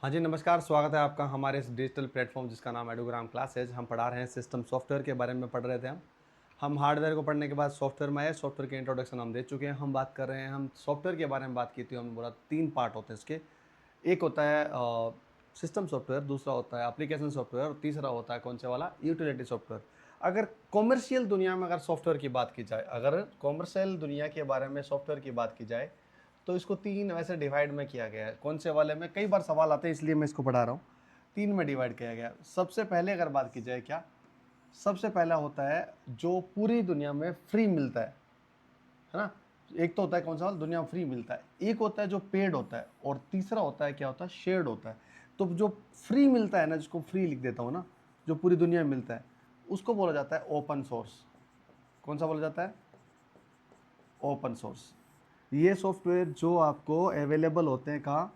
हाँ जी, नमस्कार। स्वागत है आपका हमारे इस डिजिटल प्लेटफॉर्म जिसका नाम एडोग्राम क्लासेज। हम पढ़ा रहे हैं सिस्टम सॉफ्टवेयर के बारे में पढ़ रहे थे हम हार्डवेयर को पढ़ने के बाद सॉफ्टवेयर में आए। सॉफ्टवेयर के इंट्रोडक्शन हम दे चुके हैं। हम बात कर रहे हैं, हम सॉफ्टवेयर के बारे में बात की थी। हमने बोला 3 पार्ट होते हैं इसके। एक होता है सिस्टम सॉफ्टवेयर, दूसरा होता है एप्लीकेशन सॉफ्टवेयर और तीसरा होता है कौन से वाला, यूटिलिटी सॉफ्टवेयर। अगर कॉमर्शियल दुनिया में अगर सॉफ्टवेयर की बात की जाए, अगर कॉमर्शियल दुनिया के बारे में सॉफ्टवेयर की बात की जाए, तो इसको 3 वैसे डिवाइड में किया गया है। कौन से वाले में कई बार सवाल आते हैं, इसलिए मैं इसको पढ़ा रहा हूँ। 3 में डिवाइड किया गया है। सबसे पहले अगर बात की जाए, क्या सबसे पहला होता है जो पूरी दुनिया में फ्री मिलता है ना। एक तो होता है कौन सा वाला, दुनिया में फ्री मिलता है। एक होता है जो पेड होता है और तीसरा होता है क्या होता है, शेयर्ड होता है। तो जो फ्री मिलता है ना, जिसको फ्री लिख देता हूँ ना, जो पूरी दुनिया में मिलता है, उसको बोला जाता है ओपन सोर्स। कौन सा बोला जाता है, ओपन सोर्स। ये सॉफ्टवेयर जो आपको अवेलेबल होते हैं, कहाँ,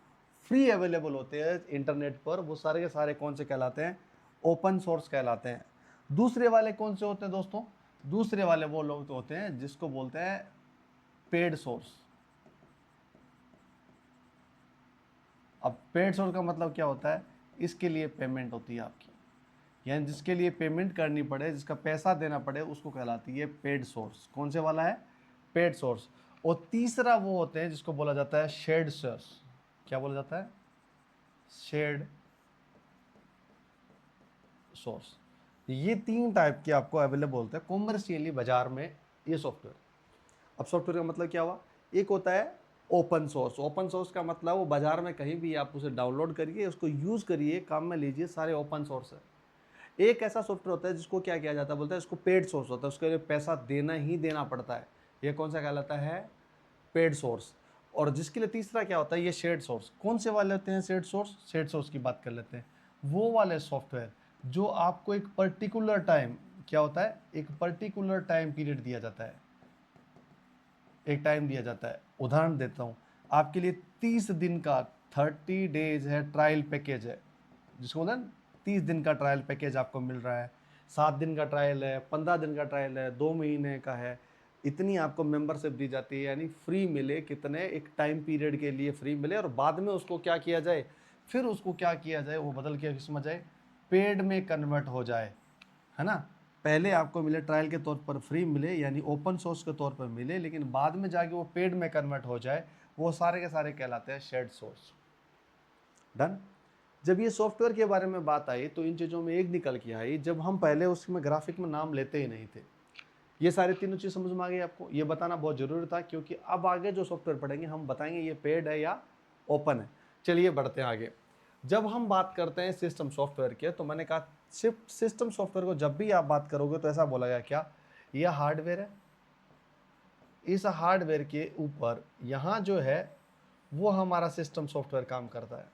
फ्री अवेलेबल होते हैं इंटरनेट पर, वो सारे के सारे कौन से कहलाते हैं, ओपन सोर्स कहलाते हैं। दूसरे वाले कौन से होते हैं दोस्तों, दूसरे वाले वो लोग तो होते हैं जिसको बोलते हैं पेड सोर्स। अब पेड सोर्स का मतलब क्या होता है, इसके लिए पेमेंट होती है आपकी, यानी जिसके लिए पेमेंट करनी पड़े, जिसका पैसा देना पड़े, उसको कहलाती है पेड सोर्स। कौन से वाला है, पेड सोर्स। और तीसरा वो होते हैं जिसको बोला जाता है शेयर्ड सोर्स। क्या बोला जाता है, शेयर्ड सोर्स। ये 3 टाइप के आपको अवेलेबल होते हैं कॉमर्शियली बाजार में ये सॉफ्टवेयर। अब सॉफ्टवेयर का मतलब क्या हुआ, एक होता है ओपन सोर्स। ओपन सोर्स का मतलब वो बाजार में कहीं भी आप उसे डाउनलोड करिए, उसको यूज़ करिए, काम में लीजिए, सारे ओपन सोर्स है। एक ऐसा सॉफ्टवेयर होता है जिसको क्या किया जाता है, बोलते हैं इसको पेड सोर्स होता है, उसके लिए पैसा देना ही देना पड़ता है। ये कौन सा कहलाता है, पेड सोर्स। और जिसके लिए तीसरा क्या होता है, ये शेयर्ड सोर्स। कौन से वाले होते हैं शेयर्ड सोर्स, शेयर्ड सोर्स की बात कर लेते हैं। वो वाले सॉफ्टवेयर जो आपको एक पर्टिकुलर टाइम, क्या होता है, एक पर्टिकुलर टाइम पीरियड दिया जाता है, एक टाइम दिया जाता है। उदाहरण देता हूँ, आपके लिए 30 दिन का, 30 डेज है, ट्रायल पैकेज है, जिसको ना 30 दिन का ट्रायल पैकेज आपको मिल रहा है। 7 दिन का ट्रायल है, 15 दिन का ट्रायल है, 2 महीने का है। इतनी आपको मेंबरशिप दी जाती है, यानी फ्री मिले कितने, एक टाइम पीरियड के लिए फ्री मिले, और बाद में उसको क्या किया जाए, फिर उसको क्या किया जाए, वो बदल के किस में जाए, पेड में कन्वर्ट हो जाए, है ना। पहले आपको मिले ट्रायल के तौर पर फ्री मिले, यानी ओपन सोर्स के तौर पर मिले, लेकिन बाद में जाके वो पेड में कन्वर्ट हो जाए, वो सारे के सारे कहलाते हैं शेयर्ड सोर्स। डन। जब ये सॉफ्टवेयर के बारे में बात आई तो इन चीज़ों में एक निकल के आई, जब हम पहले उसमें ग्राफिक में नाम लेते ही नहीं थे। ये सारे तीनों चीज़ समझ में आ गई आपको, ये बताना बहुत ज़रूरी था, क्योंकि अब आगे जो सॉफ्टवेयर पढ़ेंगे हम बताएंगे ये पेड है या ओपन है। चलिए बढ़ते हैं आगे। जब हम बात करते हैं सिस्टम सॉफ्टवेयर के, तो मैंने कहा सिर्फ सिस्टम सॉफ्टवेयर को जब भी आप बात करोगे तो ऐसा बोला गया, क्या यह हार्डवेयर है, इस हार्डवेयर के ऊपर यहाँ जो है वो हमारा सिस्टम सॉफ्टवेयर काम करता है,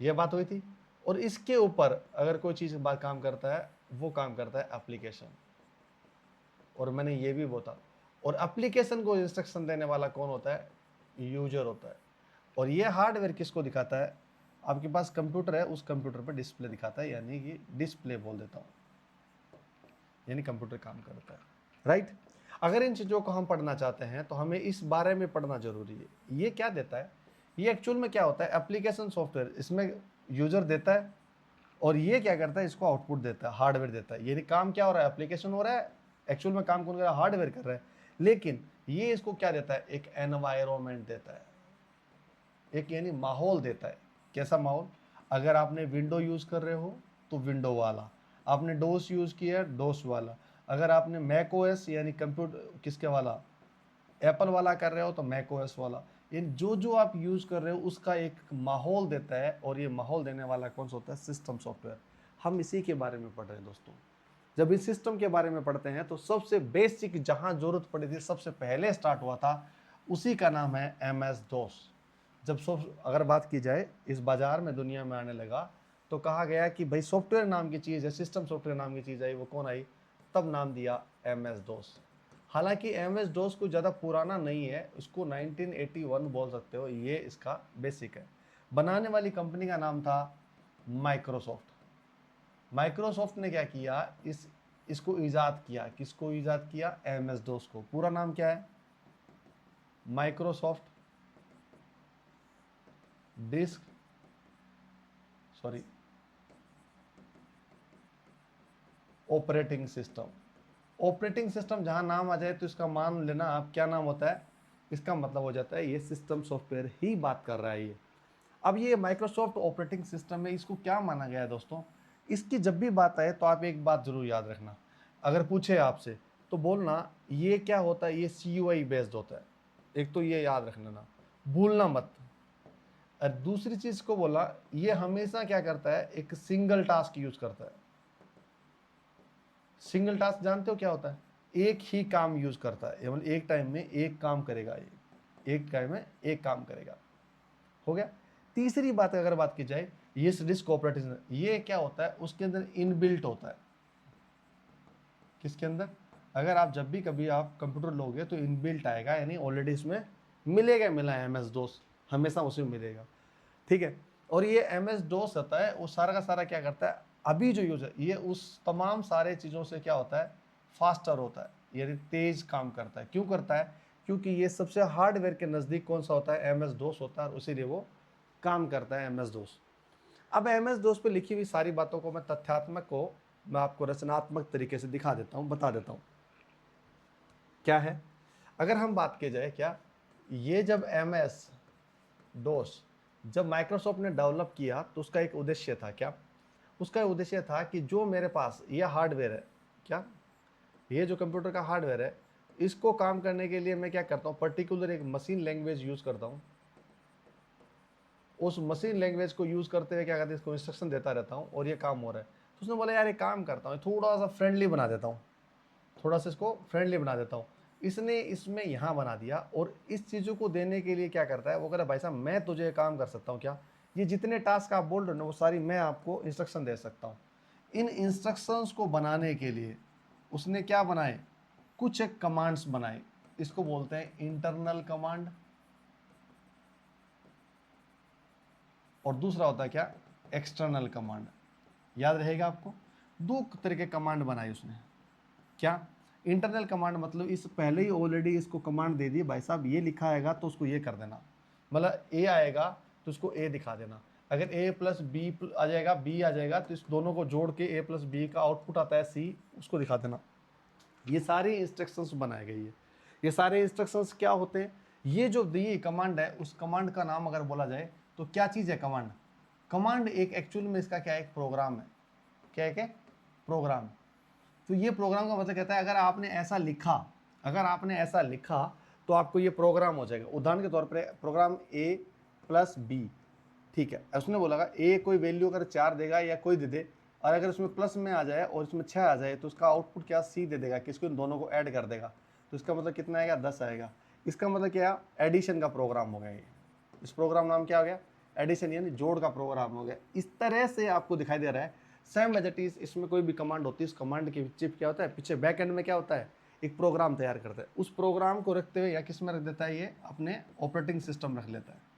यह बात हुई थी। और इसके ऊपर अगर कोई चीज़ बात काम करता है, वो काम करता है एप्लीकेशन। और मैंने ये भी बोला, और एप्लीकेशन को इंस्ट्रक्शन देने वाला कौन होता है, यूजर होता है। और ये हार्डवेयर किसको दिखाता है, आपके पास कंप्यूटर है, उस कंप्यूटर पर डिस्प्ले दिखाता है, यानी कि डिस्प्ले बोल देता हूँ, यानी कंप्यूटर काम करता है, राइट। अगर इन चीज़ों को हम पढ़ना चाहते हैं तो हमें इस बारे में पढ़ना जरूरी है। ये क्या देता है, ये एक्चुअल में क्या होता है, एप्लीकेशन सॉफ्टवेयर, इसमें यूजर देता है और ये क्या करता है, इसको आउटपुट देता है, हार्डवेयर देता है। यानी काम क्या हो रहा है, एप्लीकेशन हो रहा है, एक्चुअल में काम कौन कर रहा है, हार्डवेयर कर रहा है। लेकिन ये इसको क्या देता है, एक एनवायरमेंट देता है, एक यानी माहौल देता है। कैसा माहौल, अगर आपने विंडो यूज़ कर रहे हो तो विंडो वाला, आपने डोस यूज़ किया है डोस वाला, अगर आपने मैक ओएस यानी कंप्यूटर किसके वाला, एप्पल वाला कर रहे हो तो मैक ओएस वाला, यानी जो जो आप यूज़ कर रहे हो उसका एक माहौल देता है। और ये माहौल देने वाला कौन सा होता है, सिस्टम सॉफ्टवेयर। हम इसी के बारे में पढ़ रहे हैं दोस्तों। जब इस सिस्टम के बारे में पढ़ते हैं तो सबसे बेसिक जहां जरूरत पड़ी थी, सबसे पहले स्टार्ट हुआ था, उसी का नाम है एम एस डोस। जब अगर बात की जाए इस बाजार में, दुनिया में आने लगा, तो कहा गया कि भाई सॉफ्टवेयर नाम की चीज़ है, सिस्टम सॉफ्टवेयर नाम की चीज़ आई, वो कौन आई, तब नाम दिया एम एस डोस। हालांकि एम एस डोस कोई ज़्यादा पुराना नहीं है, उसको 1981 बोल सकते हो, ये इसका बेसिक है। बनाने वाली कंपनी का नाम था माइक्रोसॉफ्ट। माइक्रोसॉफ्ट ने क्या किया, इसको ईजाद किया, किसको ईजाद किया, एम एस डोस को। पूरा नाम क्या है, Microsoft disk sorry operating system. Operating system जहां नाम आ जाए तो इसका मान लेना आप क्या नाम होता है, इसका मतलब हो जाता है ये सिस्टम सॉफ्टवेयर ही बात कर रहा है ये। अब ये माइक्रोसॉफ्ट ऑपरेटिंग सिस्टम है, इसको क्या माना गया है दोस्तों, इसकी जब भी बात आए तो आप एक बात जरूर याद रखना, अगर पूछे आपसे तो बोलना ये क्या होता है, ये CUI बेस्ड होता है। एक तो ये याद रखना ना, भूलना मत। और दूसरी चीज को बोला, ये हमेशा क्या करता है, एक सिंगल टास्क यूज करता है। सिंगल टास्क जानते हो क्या होता है, एक ही काम यूज करता है, एवं एक टाइम में एक काम करेगा, ये एक टाइम में एक काम करेगा। हो गया। तीसरी बात अगर बात की जाए, ये डिस्क ऑपरेटिंग ये क्या होता है, उसके अंदर इनबिल्ट होता है। किसके अंदर, अगर आप जब भी कभी आप कंप्यूटर लोगे तो इनबिल्ट आएगा, यानी ऑलरेडी इसमें मिला है MS DOS, हमेशा उसी में मिलेगा। ठीक है। और ये MS DOS होता है, वो सारा का सारा क्या करता है, अभी जो यूज है ये उस तमाम सारे चीज़ों से क्या होता है, फास्टर होता है, यानी तेज काम करता है। क्यों करता है, क्योंकि ये सबसे हार्डवेयर के नज़दीक कौन सा होता है, MS DOS होता है, और इसीलिए वो काम करता है MS DOS। अब MS DOS पे लिखी हुई सारी बातों को मैं तथ्यात्मक को मैं आपको रचनात्मक तरीके से दिखा देता हूँ, बता देता हूँ क्या है। अगर हम बात की जाए क्या, ये जब MS DOS जब माइक्रोसॉफ्ट ने डेवलप किया तो उसका एक उद्देश्य था, क्या उसका उद्देश्य था कि जो मेरे पास ये हार्डवेयर है, क्या ये जो कंप्यूटर का हार्डवेयर है, इसको काम करने के लिए मैं क्या करता हूँ, पर्टिकुलर एक मशीन लैंग्वेज यूज करता हूँ। उस मशीन लैंग्वेज को यूज करते हुए क्या करते हैं, इसको इंस्ट्रक्शन देता रहता हूँ और ये काम हो रहा है। तो उसने बोला यार एक काम करता हूँ, थोड़ा सा फ्रेंडली बना देता हूँ, थोड़ा सा इसको फ्रेंडली बना देता हूँ। इसने इसमें यहाँ बना दिया, और इस चीज़ों को देने के लिए क्या करता है, वो कह रहा है भाई साहब मैं तुझे ये काम कर सकता हूँ, क्या ये जितने टास्क आप बोल रहे हो ना वो सारी मैं आपको इंस्ट्रक्शन दे सकता हूँ। इन इंस्ट्रक्शंस को बनाने के लिए उसने क्या बनाए, कुछ एक कमांड्स बनाए, इसको बोलते हैं इंटरनल कमांड, और दूसरा होता है क्या, एक्सटर्नल कमांड। याद रहेगा आपको, दो तरह के कमांड बनाए उसने। क्या, इंटरनल कमांड मतलब इस पहले ही ऑलरेडी इसको कमांड दे दी, भाई साहब ये लिखा आएगा तो उसको ये कर देना, मतलब A आएगा तो उसको A दिखा देना। अगर A प्लस B आ जाएगा, B आ जाएगा, तो इस दोनों को जोड़ के A प्लस B का आउटपुट आता है C, उसको दिखा देना। ये सारी इंस्ट्रक्शंस बनाए गई है। ये सारे इंस्ट्रक्शंस क्या होते हैं, ये जो दी कमांड है उस कमांड का नाम अगर बोला जाए तो क्या चीज़ है कमांड। कमांड एक एक्चुअल में इसका क्या है, एक प्रोग्राम है। क्या है, क्या प्रोग्राम। तो ये प्रोग्राम का मतलब कहता है अगर आपने ऐसा लिखा, अगर आपने ऐसा लिखा तो आपको ये प्रोग्राम हो जाएगा। उदाहरण के तौर पर प्रोग्राम A प्लस B, ठीक है, उसने बोला A कोई वैल्यू अगर 4 देगा या कोई दे दे, और अगर उसमें प्लस में आ जाए और इसमें 6 आ जाए तो उसका आउटपुट क्या C दे देगा, किसको, इन दोनों को ऐड कर देगा। तो इसका मतलब कितना आएगा, 10 आएगा। इसका मतलब क्या, एडिशन का प्रोग्राम हो गया ये। इस प्रोग्राम नाम क्या हो गया, एडिशन, यानी जोड़ का प्रोग्राम हो गया। इस तरह से आपको दिखाई दे रहा है सेम एज इट इज। इसमें कोई भी कमांड होती है, इस कमांड के चिप क्या होता है, पीछे बैक एंड में क्या होता है, एक प्रोग्राम तैयार करता है। उस प्रोग्राम को रखते हुए या किस में रख देता है, ये अपने ऑपरेटिंग सिस्टम रख लेता है।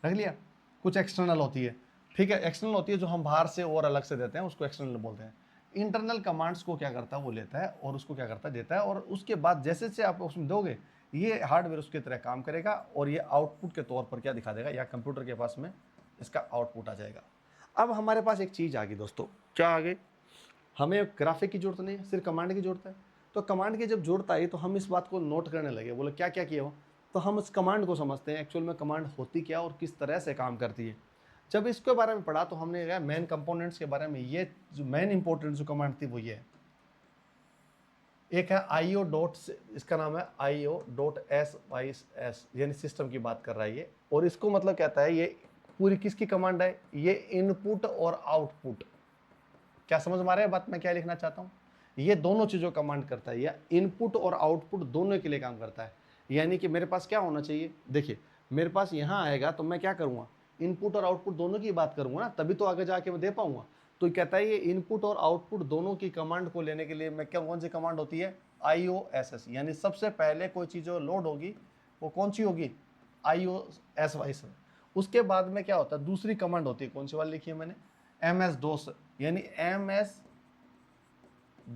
रख लिया। कुछ एक्सटर्नल होती है, ठीक है, एक्सटर्नल होती है जो हम बाहर से और अलग से देते हैं, उसको एक्सटर्नल बोलते हैं। इंटरनल कमांड्स को क्या करता है, वो लेता है और उसको क्या करता है, देता है, और उसके बाद जैसे जैसे आप उसमें दोगे ये हार्डवेयर उसकी तरह काम करेगा, और ये आउटपुट के तौर पर क्या दिखा देगा, या कंप्यूटर के पास में इसका आउटपुट आ जाएगा। अब हमारे पास एक चीज़ आ गई दोस्तों, क्या आ गई, हमें ग्राफिक की जरूरत नहीं है, सिर्फ कमांड की जरूरत है। तो कमांड की जब जरूरत आई तो हम इस बात को नोट करने लगे, बोले क्या क्या किया हो, तो हम उस कमांड को समझते हैं एक्चुअल में कमांड होती क्या और किस तरह से काम करती है। जब इसके बारे में पढ़ा तो हमने कहा मेन कंपोनेंट्स के बारे में, ये जो मेन इंपॉर्टेंट जो कमांड थी वो ये है। एक है IO डॉट, इसका नाम है IO डॉट SYS, यानी सिस्टम की बात कर रहा है ये, और इसको मतलब कहता है ये पूरी किसकी कमांड है, ये इनपुट और आउटपुट। क्या समझ में आ रहा है बात मैं क्या लिखना चाहता हूँ, ये दोनों चीज़ों कमांड करता है, या इनपुट और आउटपुट दोनों के लिए काम करता है। यानी कि मेरे पास क्या होना चाहिए, देखिए मेरे पास यहाँ आएगा तो मैं क्या करूँगा, इनपुट और आउटपुट दोनों की बात करूँगा ना, तभी तो आगे जाके मैं दे पाऊंगा। तो कहता है ये इनपुट और आउटपुट दोनों की कमांड को लेने के लिए मैं क्या, कौन सी कमांड होती है, IOSS, यानी सबसे पहले कोई चीज़ जो लोड होगी वो कौन सी होगी, IOSY। उसके बाद में क्या होता है, दूसरी कमांड होती है, कौन सी वाली लिखी है मैंने, MS DOS, यानी MS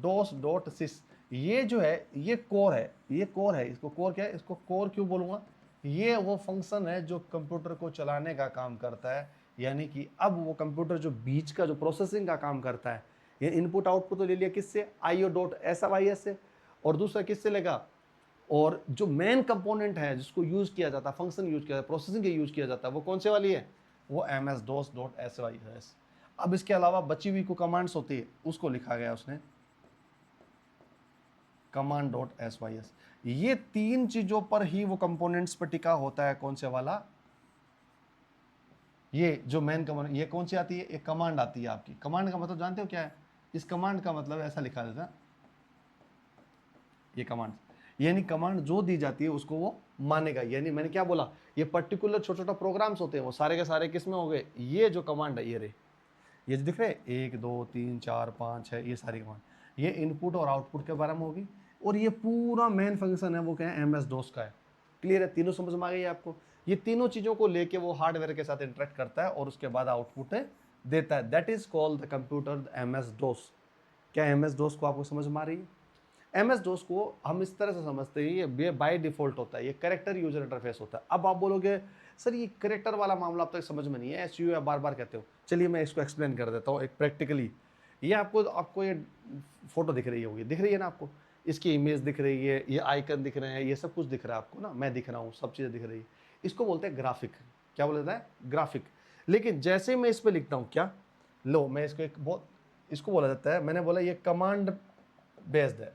DOS डॉट सिस। ये जो है ये कोर है, ये कोर है, इसको कोर क्या है, इसको कोर क्यों बोलूँगा, ये वो फंक्शन है जो कंप्यूटर को चलाने का काम करता है, यानी कि अब वो कंप्यूटर जो बीच का जो प्रोसेसिंग का काम करता है, ये इनपुट आउटपुट तो ले लिया किससे, IO.SYS से, और दूसरा किससे लेगा, और जो मेन कंपोनेंट है जिसको यूज किया जाता है, फंक्शन यूज किया जाता है, प्रोसेसिंग के यूज किया जाता है, वो कौन से वाली है, वो MS-DOS.SYS। अब इसके अलावा बची हुई को कमांड्स होती है, उसको लिखा गया उसने command.sys। ये तीन चीजों पर ही वो कंपोनेंट्स पर टिका होता है, कौन से वाला, ये जो मेन कमांड, ये कौन सी आती है, एक कमांड आती है आपकी। कमांड का मतलब जानते हो क्या है, इस कमांड का मतलब ऐसा लिखा जाता है, ये कमांड, यानी कमांड जो दी जाती है उसको वो मानेगा। यानी मैंने क्या बोला, ये पर्टिकुलर छोटा छोटा प्रोग्राम्स होते हैं, वो सारे के सारे किस में हो गए, ये जो कमांड है, ये रे, ये जो दिख रहे हैं 1 2 3 4 5 6, ये सारी कमांड, ये इनपुट और आउटपुट के बारे में होगी, और ये पूरा मेन फंक्शन है वो क्या है, MS-DOS का है। क्लियर है, तीनों समझ में आ गई है आपको। ये तीनों चीज़ों को लेके वो हार्डवेयर के साथ इंटरेक्ट करता है और उसके बाद आउटपुट देता है, that is called the computer MS-DOS। क्या MS-DOS को आपको समझ में आ रही है? MS-DOS को हम इस तरह से समझते हैं, ये बाय डिफॉल्ट होता है, ये करेक्टर यूजर इंटरफेस होता है। अब आप बोलोगे सर ये करेक्टर वाला मामला अब तक समझ में नहीं है, SU या बार बार कहते हो, चलिए मैं इसको एक्सप्लेन कर देता हूँ एक प्रैक्टिकली। ये आपको ये फोटो दिख रही होगी, दिख रही है ना आपको, इसकी इमेज दिख रही है, ये आइकन दिख रहे हैं, ये सब कुछ दिख रहा है आपको ना, मैं दिख रहा हूँ, सब चीज़ें दिख रही है, इसको बोलते हैं ग्राफिक। क्या बोला जाता है, ग्राफिक। लेकिन जैसे मैं इस पर लिखता हूँ, क्या लो मैं इसको एक बहुत, इसको बोला जाता है, मैंने बोला ये कमांड बेस्ड है,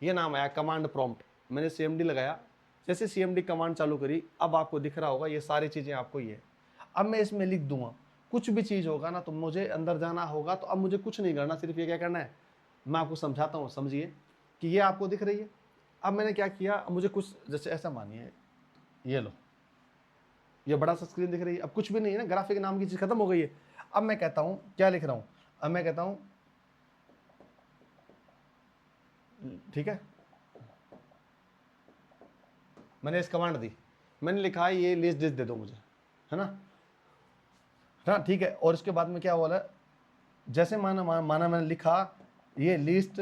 ये नाम आया कमांड प्रॉम्प्ट। मैंने CMD लगाया, जैसे CMD कमांड चालू करी, अब आपको दिख रहा होगा ये सारी चीज़ें आपको ये। अब मैं इसमें लिख दूंगा, कुछ भी चीज़ होगा ना तो मुझे अंदर जाना होगा, तो अब मुझे कुछ नहीं करना, सिर्फ ये क्या करना है, मैं आपको समझाता हूँ, समझिए कि ये आपको दिख रही है। अब मैंने क्या किया, अब मुझे कुछ जैसे ऐसा मानिए, ये लो, ये बड़ा सा स्क्रीन दिख रही है, अब कुछ भी नहीं है ना, ग्राफिक नाम की चीज़ खत्म हो गई है। अब मैं कहता हूँ क्या लिख रहा हूँ, अब मैं कहता हूँ ठीक है, मैंने इस कमांड दी, मैंने लिखा है ये लिस्ट दे दो मुझे, है ना, हाँ ठीक है। और इसके बाद में क्या बोला, जैसे माना मैंने लिखा ये लिस्ट,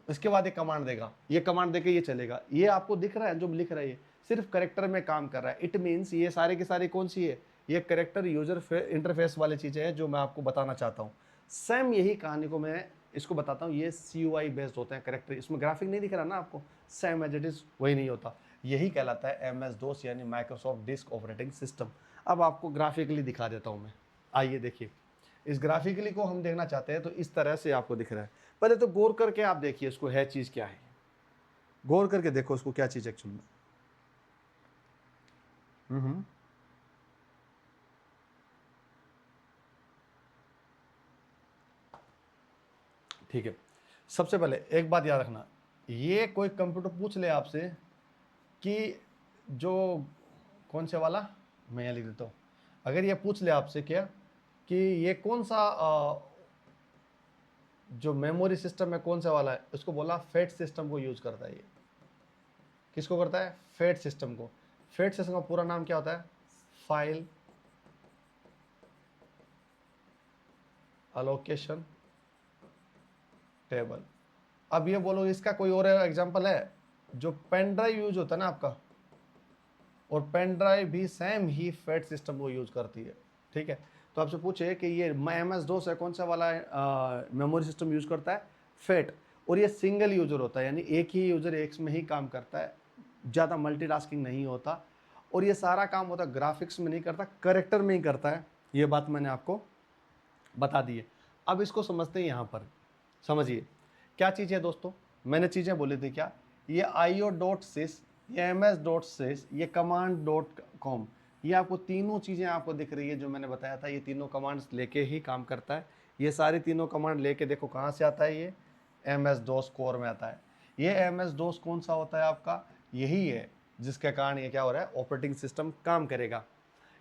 इसके बाद एक कमांड देगा, ये कमांड देके ये चलेगा, ये आपको दिख रहा है जो लिख रहा है, ये सिर्फ करेक्टर में काम कर रहा है। इट मीन्स ये सारे के सारे कौन सी है, ये करेक्टर यूजर इंटरफेस वाली चीज़ें हैं जो मैं आपको बताना चाहता हूँ। सेम यही कहानी को मैं इसको बताता हूँ, ये CUI बेस्ड होते हैं करेक्टर, इसमें ग्राफिक नहीं दिख रहा ना आपको, सेम एज इट इज वही नहीं होता, यही कहलाता है MS-DOS यानी माइक्रोसॉफ्ट डिस्क ऑपरेटिंग सिस्टम। अब आपको ग्राफिकली दिखा देता हूँ मैं, आइए देखिए, इस ग्राफिकली को हम देखना चाहते हैं तो इस तरह से आपको दिख रहा है। पहले तो गौर करके आप देखिए इसको, है चीज़ क्या है, गौर करके देखो उसको क्या चीज़ एक्चुअल में। ठीक है, सबसे पहले एक बात याद रखना, ये कोई कंप्यूटर पूछ ले आपसे कि जो कौन से वाला, मैं यहाँ लिख देता हूँ, अगर ये पूछ ले आपसे क्या कि ये कौन सा जो मेमोरी सिस्टम है कौन सा वाला है, उसको बोला फेट सिस्टम को यूज करता है। ये किसको करता है, फेट सिस्टम को। फेट सिस्टम का पूरा नाम क्या होता है, फाइल अलोकेशन टेबल। अब ये बोलो इसका कोई और एग्जांपल है, जो पेन ड्राइव यूज होता है ना आपका, और पेन ड्राइव भी सेम ही फेट सिस्टम को यूज करती है। ठीक है, तो आपसे पूछे कि ये MS-DOS है कौन सा वाला मेमोरी सिस्टम यूज करता है, फेट, और ये सिंगल यूजर होता है, यानी एक ही यूजर एक में ही काम करता है, ज़्यादा मल्टीटास्किंग नहीं होता, और ये सारा काम होता है ग्राफिक्स में नहीं करता, करेक्टर में ही करता है। ये बात मैंने आपको बता दी है। अब इसको समझते हैं, यहाँ पर समझिए क्या चीज़ है दोस्तों, मैंने चीज़ें बोली थी क्या, ये IO.sys, ये MS.sys, ये command.com, ये आपको तीनों चीज़ें आपको दिख रही है जो मैंने बताया था, ये तीनों कमांड्स लेके ही काम करता है। ये सारी तीनों कमांड लेके देखो कहाँ से आता है, ये MS-DOS कोर में आता है। ये MS-DOS कौन सा होता है आपका, यही है जिसके कारण ये क्या हो रहा है, ऑपरेटिंग सिस्टम काम करेगा।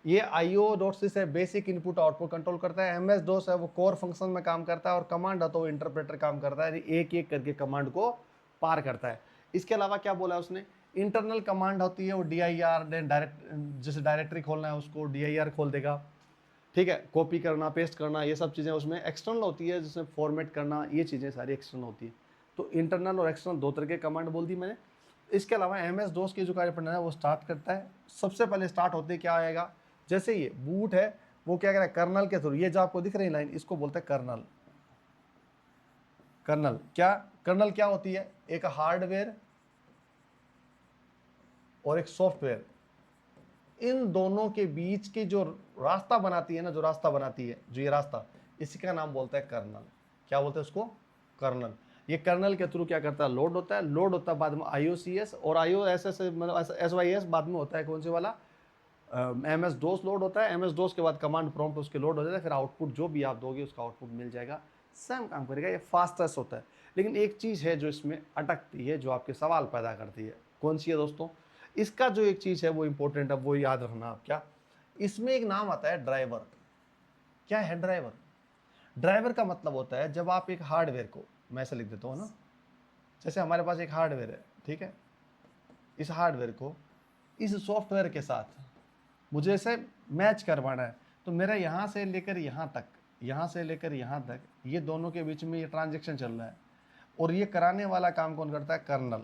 ये IO.sys है, बेसिक इनपुट आउटपुट कंट्रोल करता है। MS-DOS है वो कोर फंक्शन में काम करता है, और कमांड है तो वो इंटरप्रेटर काम करता है, एक एक करके कमांड को पार करता है। इसके अलावा क्या बोला उसने, इंटरनल कमांड होती है वो DIR, डायरेक्ट जैसे डायरेक्टरी खोलना है उसको DIR खोल देगा। ठीक है, कॉपी करना, पेस्ट करना, ये सब चीज़ें उसमें एक्सटर्नल होती है, जिसमें फॉर्मेट करना, ये चीज़ें सारी एक्सटर्नल होती है। तो इंटरनल और एक्सटर्नल दो तरह के कमांड बोल दी मैंने। इसके अलावा MS DOS की जो कार्यप्रणाली है वो स्टार्ट करता है, सबसे पहले स्टार्ट होते क्या आएगा, जैसे ये बूट है वो क्या करेगा कर्नल के थ्रू, ये जो आपको दिख रही लाइन इसको बोलते हैं कर्नल। कर्नल क्या होती है, एक हार्डवेयर और एक सॉफ्टवेयर, इन दोनों के बीच के जो रास्ता बनाती है ना, जो ये रास्ता, इसी का नाम बोलता है कर्नल। क्या बोलते हैं उसको, कर्नल। ये कर्नल के थ्रू क्या करता है, लोड होता है बाद में IOCS और IOSS मतलब SYS बाद में होता है कौन से वाला, MS DOS लोड होता है। MS DOS के बाद कमांड प्रॉम्प्ट उसके लोड हो जाता है, फिर आउटपुट जो भी आप दोगे उसका आउटपुट मिल जाएगा, सेम काम करेगा, ये फास्टेस्ट होता है। लेकिन एक चीज़ है जो इसमें अटकती है, जो आपके सवाल पैदा करती है, कौन सी है दोस्तों, इसका जो एक चीज़ है वो इंपॉर्टेंट है, वो याद रखना आप। क्या, इसमें एक नाम आता है ड्राइवर। क्या है ड्राइवर, ड्राइवर का मतलब होता है जब आप एक हार्डवेयर को, मैं ऐसे लिख देता हूँ ना, जैसे हमारे पास एक हार्डवेयर है, ठीक है, इस हार्डवेयर को इस सॉफ्टवेयर के साथ मुझे इसे मैच करवाना है, तो मेरा यहाँ से लेकर यहाँ तक ये दोनों के बीच में ये ट्रांजेक्शन चल रहा है, और ये कराने वाला काम कौन करता है, कर्नल।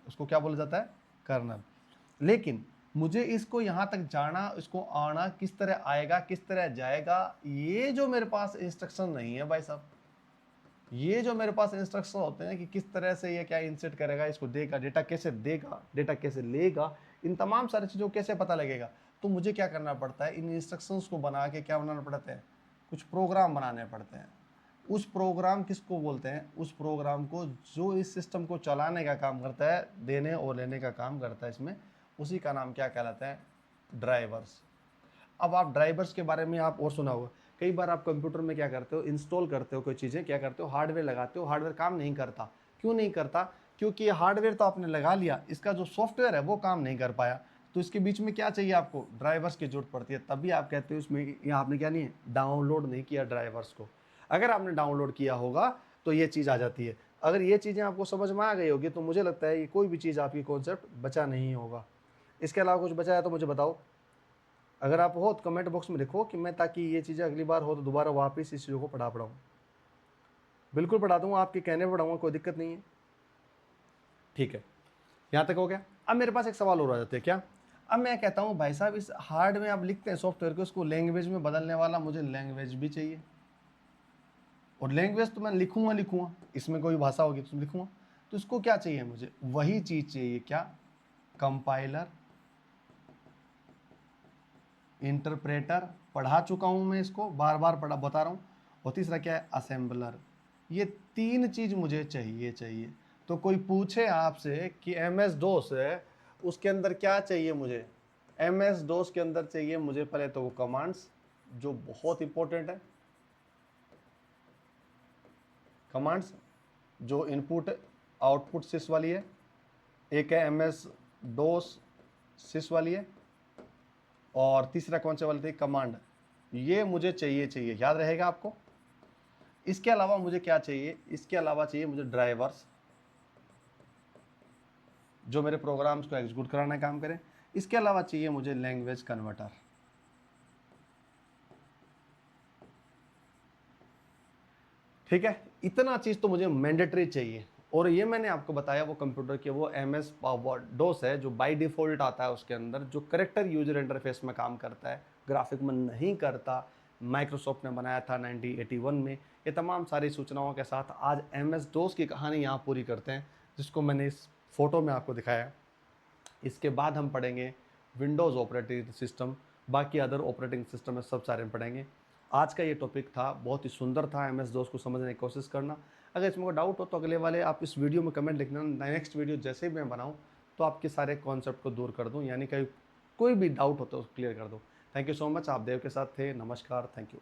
उसको क्या बोला जाता है, कर्नल। लेकिन मुझे इसको यहाँ तक जाना, इसको आना, किस तरह आएगा, किस तरह जाएगा, ये जो मेरे पास इंस्ट्रक्शन नहीं है भाई साहब, ये जो मेरे पास इंस्ट्रक्शन होते हैं कि किस तरह से ये क्या इंसर्ट करेगा, इसको देगा, डेटा कैसे देगा, डेटा कैसे लेगा, इन तमाम सारी चीज़ों को कैसे पता लगेगा, तो मुझे क्या करना पड़ता है, इन इंस्ट्रक्शंस को बना के क्या बनाना पड़ता है, कुछ प्रोग्राम बनाने पड़ते हैं। उस प्रोग्राम किसको बोलते हैं, उस प्रोग्राम को जो इस सिस्टम को चलाने का काम करता है, देने और लेने का काम करता है इसमें, उसी का नाम क्या कहलाता है, ड्राइवर्स। अब आप ड्राइवर्स के बारे में आप और सुना होगा, कई बार आप कंप्यूटर में क्या करते हो, इंस्टॉल करते हो कोई चीज़ें, क्या करते हो, हार्डवेयर लगाते हो, हार्डवेयर काम नहीं करता। क्यों नहीं करता, क्योंकि ये हार्डवेयर तो आपने लगा लिया, इसका जो सॉफ्टवेयर है वो काम नहीं कर पाया, तो इसके बीच में क्या चाहिए आपको, ड्राइवर्स की जरूरत पड़ती है। तभी आप कहते हो इसमें, ये आपने क्या नहीं है, डाउनलोड नहीं किया ड्राइवर्स को। अगर आपने डाउनलोड किया होगा तो ये चीज़ आ जाती है। अगर ये चीज़ें आपको समझ में आ गई होगी तो मुझे लगता है ये कोई भी चीज़ आपकी कॉन्सेप्ट बचा नहीं होगा। इसके अलावा कुछ बचा है तो मुझे बताओ, अगर आप हो तो कमेंट बॉक्स में लिखो कि मैं, ताकि ये चीज़ें अगली बार हो तो दोबारा वापस इस चीज़ों को पढ़ाऊँ। बिल्कुल पढ़ा दूँगा, आपके कहने पर पढ़ाऊँगा, कोई दिक्कत नहीं है। ठीक है, यहाँ तक हो गया। अब मेरे पास एक सवाल और आ जाते हैं, क्या, अब मैं कहता हूँ भाई साहब इस हार्ड में आप लिखते हैं सॉफ्टवेयर को, उसको लैंग्वेज में बदलने वाला मुझे लैंग्वेज भी चाहिए, और लैंग्वेज तो मैं लिखूंगा, इसमें कोई भाषा होगी तो लिखूंगा, तो इसको क्या चाहिए, मुझे वही चीज़ चाहिए, क्या, कंपाइलर, इंटरप्रेटर, पढ़ा चुका हूँ मैं इसको, बार बार पढ़ा बता रहा हूँ, और तीसरा क्या है, असेंबलर। ये तीन चीज़ मुझे चाहिए। तो कोई पूछे आपसे कि MS DOS है, उसके अंदर क्या चाहिए मुझे, MS DOS के अंदर चाहिए मुझे पहले तो वो कमांड्स, जो बहुत इंपॉर्टेंट है, कमांड्स जो इनपुट आउटपुट सिस वाली है, एक है MS DOS सिस वाली है, और तीसरा कौन से वाली थी, कमांड। ये मुझे चाहिए, याद रहेगा आपको। इसके अलावा मुझे क्या चाहिए, इसके अलावा चाहिए मुझे ड्राइवर्स, जो मेरे प्रोग्राम्स को एग्जीक्यूट कराने का काम करें। इसके अलावा चाहिए मुझे लैंग्वेज कन्वर्टर। ठीक है, इतना चीज़ तो मुझे मैंडेटरी चाहिए, और ये मैंने आपको बताया वो कंप्यूटर के वो MS DOS है, जो बाय डिफ़ॉल्ट आता है उसके अंदर, जो करेक्टर यूजर इंटरफेस में काम करता है, ग्राफिक में नहीं करता। माइक्रोसॉफ्ट ने बनाया था 1981 में। ये तमाम सारी सूचनाओं के साथ आज MS DOS की कहानी यहाँ पूरी करते हैं, जिसको मैंने इस फोटो में आपको दिखाया। इसके बाद हम पढ़ेंगे विंडोज़ ऑपरेटिंग सिस्टम, बाकी अदर ऑपरेटिंग सिस्टम है, सब सारे में पढ़ेंगे। आज का ये टॉपिक था, बहुत ही सुंदर था, MS DOS को समझने की कोशिश करना। अगर इसमें कोई डाउट हो तो अगले वाले आप इस वीडियो में कमेंट लिखना, नेक्स्ट वीडियो जैसे भी मैं बनाऊँ तो आपके सारे कॉन्सेप्ट को दूर कर दूँ, यानी कि कोई भी डाउट हो तो क्लियर कर दो। थैंक यू सो मच, आप देव के साथ थे, नमस्कार, थैंक यू।